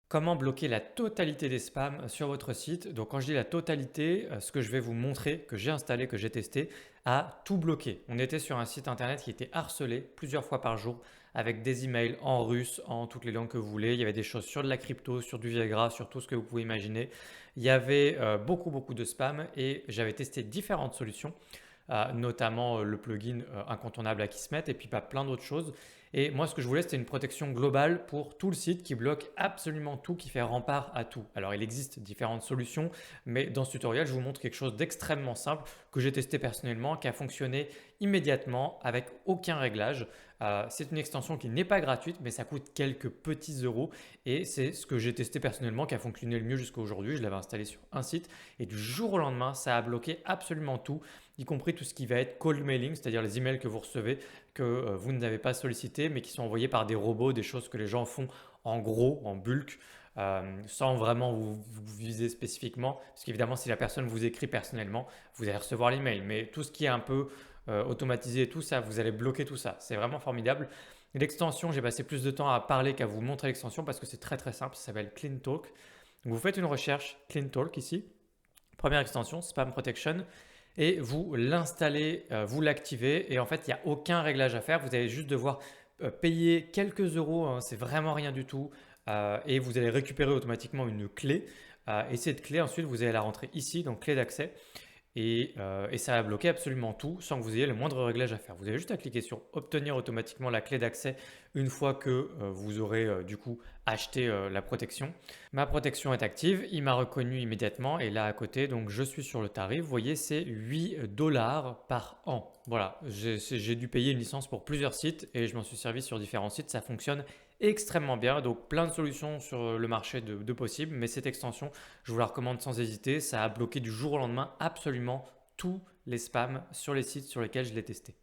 Comment bloquer la totalité des spams sur votre site? Donc quand je dis la totalité, ce que je vais vous montrer, que j'ai installé, que j'ai testé, a tout bloqué. On était sur un site internet qui était harcelé plusieurs fois par jour avec des emails en russe, en toutes les langues que vous voulez. Il y avait des choses sur de la crypto, sur du Viagra, sur tout ce que vous pouvez imaginer. Il y avait beaucoup de spam et j'avais testé différentes solutions, notamment le plugin incontournable Akismet et puis pas plein d'autres choses. Et moi, ce que je voulais, c'était une protection globale pour tout le site qui bloque absolument tout, qui fait rempart à tout. Alors, il existe différentes solutions, mais dans ce tutoriel, je vous montre quelque chose d'extrêmement simple que j'ai testé personnellement, qui a fonctionné immédiatement avec aucun réglage. C'est une extension qui n'est pas gratuite, mais ça coûte quelques petits euros et c'est ce que j'ai testé personnellement qui a fonctionné le mieux jusqu'à aujourd'hui. Je l'avais installé sur un site et du jour au lendemain, ça a bloqué absolument tout, y compris tout ce qui va être cold mailing, c'est-à-dire les emails que vous recevez que vous n'avez pas sollicité, mais qui sont envoyés par des robots, des choses que les gens font en gros, en bulk, sans vraiment vous viser spécifiquement. Parce qu'évidemment, si la personne vous écrit personnellement, vous allez recevoir l'email. Mais tout ce qui est un peu automatisé et tout ça, vous allez bloquer tout ça. C'est vraiment formidable. L'extension, j'ai passé plus de temps à parler qu'à vous montrer l'extension parce que c'est très simple. Ça s'appelle Clean Talk. Vous faites une recherche Clean Talk ici. Première extension, Spam Protection et vous l'installez, vous l'activez et en fait il n'y a aucun réglage à faire, vous allez juste devoir payer quelques euros, hein, c'est vraiment rien du tout et vous allez récupérer automatiquement une clé et cette clé ensuite vous allez la rentrer ici, donc clé d'accès et ça va bloquer absolument tout sans que vous ayez le moindre réglage à faire. Vous avez juste à cliquer sur obtenir automatiquement la clé d'accès une fois que vous aurez du coup acheté la protection. Ma protection est active, il m'a reconnu immédiatement et là à côté, donc je suis sur le tarif, vous voyez c'est 8 dollars par an. Voilà, j'ai dû payer une licence pour plusieurs sites et je m'en suis servi sur différents sites, ça fonctionne extrêmement bien. Donc plein de solutions sur le marché de possibles, mais cette extension, je vous la recommande sans hésiter. Ça a bloqué du jour au lendemain absolument tous les spams sur les sites sur lesquels je l'ai testé.